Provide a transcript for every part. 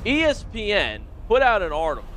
ESPN put out an article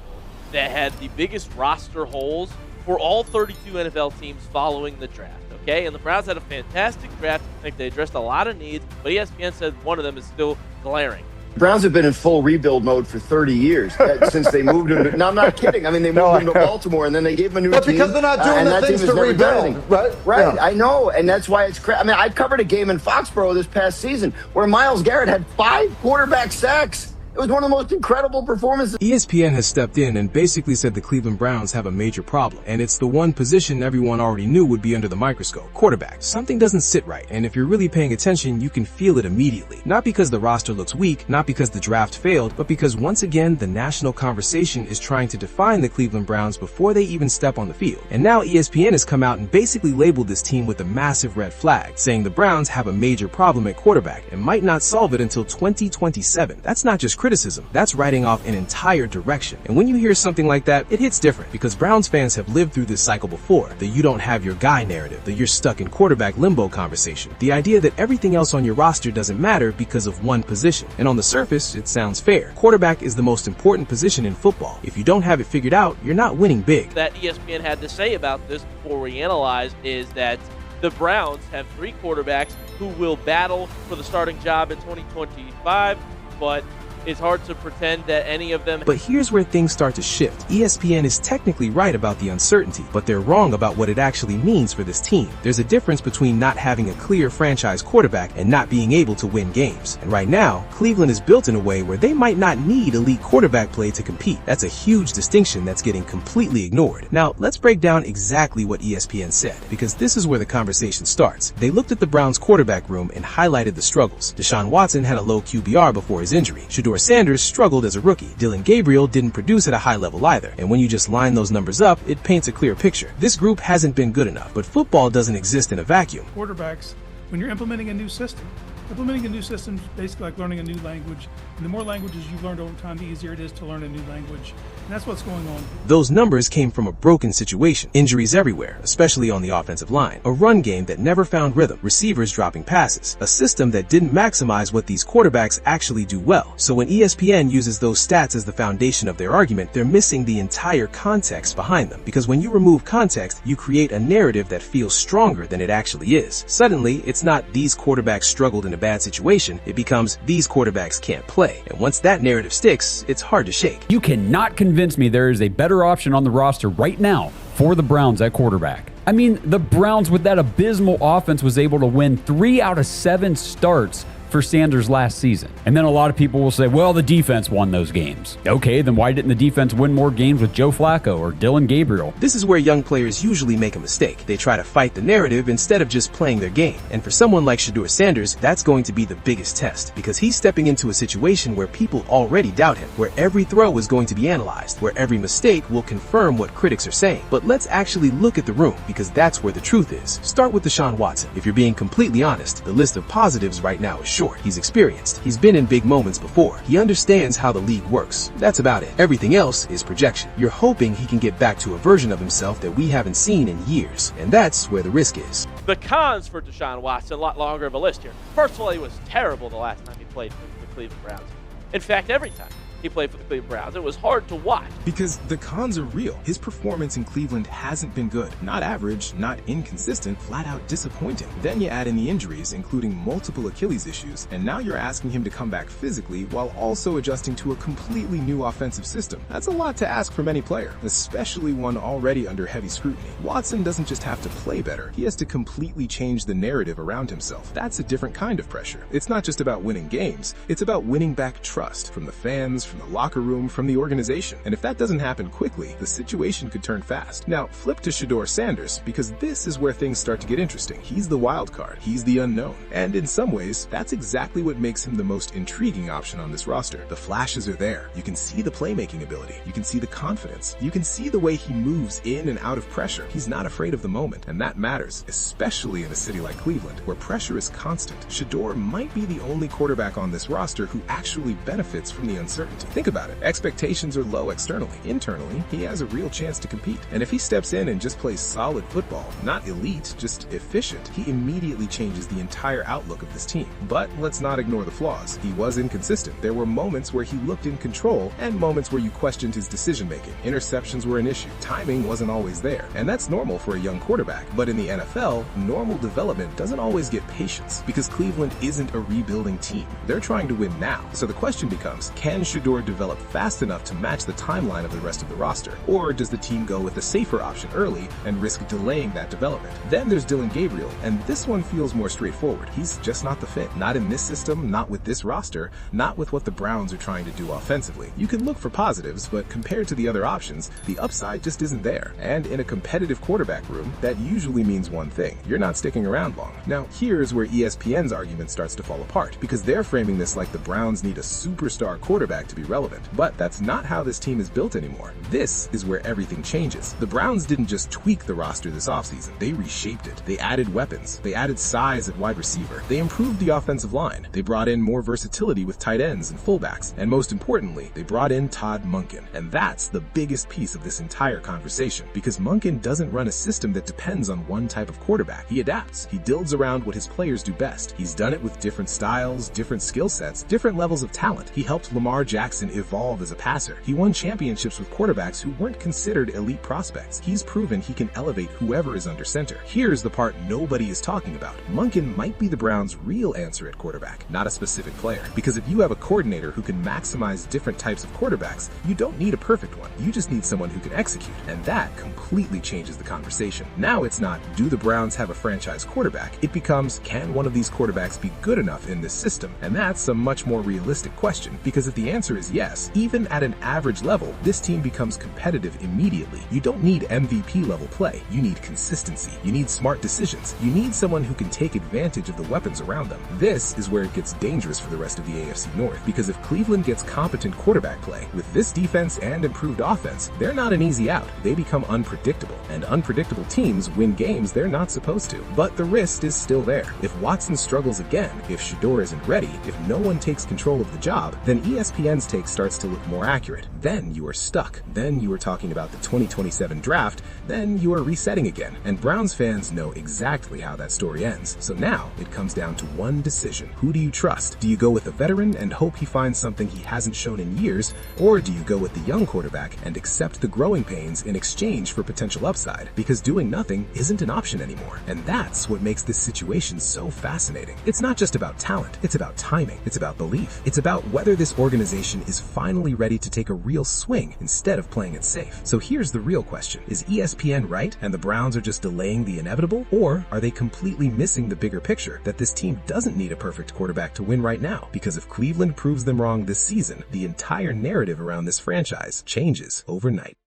that had the biggest roster holes for all 32 NFL teams following the draft, okay? And the Browns had a fantastic draft. I think they addressed a lot of needs, but ESPN said one of them is still glaring. The Browns have been in full rebuild mode for 30 years since they moved him. No, I'm not kidding. I mean, they moved him to Baltimore, and then they gave him a new team. But because they're not doing the things to rebuild, right? Right, yeah. I know, and that's why it's crazy. I mean, I covered a game in Foxborough this past season where Myles Garrett had 5 quarterback sacks. It was one of the most incredible performances. ESPN has stepped in and basically said the Cleveland Browns have a major problem, and it's the one position everyone already knew would be under the microscope: quarterback. Something doesn't sit right, and if you're really paying attention, you can feel it immediately. Not because the roster looks weak, not because the draft failed, but because once again, the national conversation is trying to define the Cleveland Browns before they even step on the field. And now ESPN has come out and basically labeled this team with a massive red flag, saying the Browns have a major problem at quarterback and might not solve it until 2027. That's not just criticism, that's writing off an entire direction. And when you hear something like that, it hits different, because Browns fans have lived through this cycle before. The you don't have your guy narrative, the you're stuck in quarterback limbo conversation, the idea that everything else on your roster doesn't matter because of one position. And on the surface, it sounds fair. Quarterback is the most important position in football. If you don't have it figured out, you're not winning big. That ESPN had to say about this before we analyzed is that the Browns have 3 quarterbacks who will battle for the starting job in 2025, but it's hard to pretend that any of them... But here's where things start to shift. ESPN is technically right about the uncertainty, but they're wrong about what it actually means for this team. There's a difference between not having a clear franchise quarterback and not being able to win games. And right now, Cleveland is built in a way where they might not need elite quarterback play to compete. That's a huge distinction that's getting completely ignored. Now, let's break down exactly what ESPN said, because this is where the conversation starts. They looked at the Browns' quarterback room and highlighted the struggles. Deshaun Watson had a low QBR before his injury. Shedeur Sanders struggled as a rookie. Dylan Gabriel didn't produce at a high level either. And when you just line those numbers up, it paints a clear picture. This group hasn't been good enough, but football doesn't exist in a vacuum. Quarterbacks, when you're implementing a new system is basically like learning a new language. And the more languages you've learned over time, the easier it is to learn a new language. And that's what's going on. Those numbers came from a broken situation. Injuries everywhere, especially on the offensive line. A run game that never found rhythm. Receivers dropping passes. A system that didn't maximize what these quarterbacks actually do well. So when ESPN uses those stats as the foundation of their argument, they're missing the entire context behind them. Because when you remove context, you create a narrative that feels stronger than it actually is. Suddenly, it's not these quarterbacks struggled in a bad situation. It becomes these quarterbacks can't play. And once that narrative sticks, it's hard to shake. You cannot convince me there is a better option on the roster right now for the Browns at quarterback. I mean, the Browns with that abysmal offense was able to win 3 out of 7 starts for Sanders last season. And then a lot of people will say, well, the defense won those games. Okay, then why didn't the defense win more games with Joe Flacco or Dylan Gabriel? This is where young players usually make a mistake. They try to fight the narrative instead of just playing their game. And for someone like Shedeur Sanders, that's going to be the biggest test, because he's stepping into a situation where people already doubt him, where every throw is going to be analyzed, where every mistake will confirm what critics are saying. But let's actually look at the room, because that's where the truth is. Start with Deshaun Watson. If you're being completely honest, the list of positives right now is short. He's experienced. He's been in big moments before. He understands how the league works. That's about it. Everything else is projection. You're hoping he can get back to a version of himself that we haven't seen in years. And that's where the risk is. The cons for Deshaun Watson, a lot longer of a list here. First of all, he was terrible the last time he played for the Cleveland Browns. In fact, every time he played for the Cleveland Browns, it was hard to watch. Because the cons are real. His performance in Cleveland hasn't been good. Not average, not inconsistent, flat out disappointing. Then you add in the injuries, including multiple Achilles issues, and now you're asking him to come back physically while also adjusting to a completely new offensive system. That's a lot to ask from any player, especially one already under heavy scrutiny. Watson doesn't just have to play better, he has to completely change the narrative around himself. That's a different kind of pressure. It's not just about winning games, it's about winning back trust from the fans, from the locker room, from the organization. And if that doesn't happen quickly, the situation could turn fast. Now, flip to Shedeur Sanders, because this is where things start to get interesting. He's the wild card. He's the unknown. And in some ways, that's exactly what makes him the most intriguing option on this roster. The flashes are there. You can see the playmaking ability. You can see the confidence. You can see the way he moves in and out of pressure. He's not afraid of the moment, and that matters, especially in a city like Cleveland, where pressure is constant. Shedeur might be the only quarterback on this roster who actually benefits from the uncertainty. consistent. Think about it. Expectations are low externally. Internally, he has a real chance to compete. And if he steps in and just plays solid football, not elite, just efficient, he immediately changes the entire outlook of this team. But let's not ignore the flaws. He was inconsistent. There were moments where he looked in control and moments where you questioned his decision-making. Interceptions were an issue. Timing wasn't always there. And that's normal for a young quarterback. But in the NFL, normal development doesn't always get patience because Cleveland isn't a rebuilding team. They're trying to win now. So the question becomes, can Shedeur develop fast enough to match the timeline of the rest of the roster? Or does the team go with the safer option early and risk delaying that development? Then there's Dylan Gabriel, and this one feels more straightforward. He's just not the fit. Not in this system, not with this roster, not with what the Browns are trying to do offensively. You can look for positives, but compared to the other options, the upside just isn't there. And in a competitive quarterback room, that usually means one thing: you're not sticking around long. Now, here's where ESPN's argument starts to fall apart, because they're framing this like the Browns need a superstar quarterback to be relevant. But that's not how this team is built anymore. This is where everything changes. The Browns didn't just tweak the roster this offseason, they reshaped it. They added weapons, they added size at wide receiver, they improved the offensive line, they brought in more versatility with tight ends and fullbacks, and most importantly, they brought in Todd Monken. And that's the biggest piece of this entire conversation, because Monken doesn't run a system that depends on one type of quarterback. He adapts. He builds around what his players do best. He's done it with different styles, different skill sets, different levels of talent. He helped Lamar Jackson evolve as a passer. He won championships with quarterbacks who weren't considered elite prospects. He's proven he can elevate whoever is under center. Here's the part nobody is talking about. Monken might be the Browns' real answer at quarterback, not a specific player. Because if you have a coordinator who can maximize different types of quarterbacks, you don't need a perfect one. You just need someone who can execute. And that completely changes the conversation. Now it's not, do the Browns have a franchise quarterback? It becomes, can one of these quarterbacks be good enough in this system? And that's a much more realistic question, because if the answer is yes, even at an average level, this team becomes competitive immediately. You don't need MVP level play. You need consistency. You need smart decisions. You need someone who can take advantage of the weapons around them. This is where it gets dangerous for the rest of the AFC North, because if Cleveland gets competent quarterback play, with this defense and improved offense, they're not an easy out. They become unpredictable, and unpredictable teams win games they're not supposed to. But the risk is still there. If Watson struggles again, if Shedeur isn't ready, if no one takes control of the job, then ESPN's take starts to look more accurate. Then you are stuck. Then you are talking about the 2027 draft. Then you are resetting again. And Browns fans know exactly how that story ends. So now it comes down to one decision. Who do you trust? Do you go with a veteran and hope he finds something he hasn't shown in years? Or do you go with the young quarterback and accept the growing pains in exchange for potential upside? Because doing nothing isn't an option anymore. And that's what makes this situation so fascinating. It's not just about talent. It's about timing. It's about belief. It's about whether this organization is finally ready to take a real swing instead of playing it safe. So here's the real question. Is ESPN right and the Browns are just delaying the inevitable? Or are they completely missing the bigger picture that this team doesn't need a perfect quarterback to win right now? Because if Cleveland proves them wrong this season, the entire narrative around this franchise changes overnight.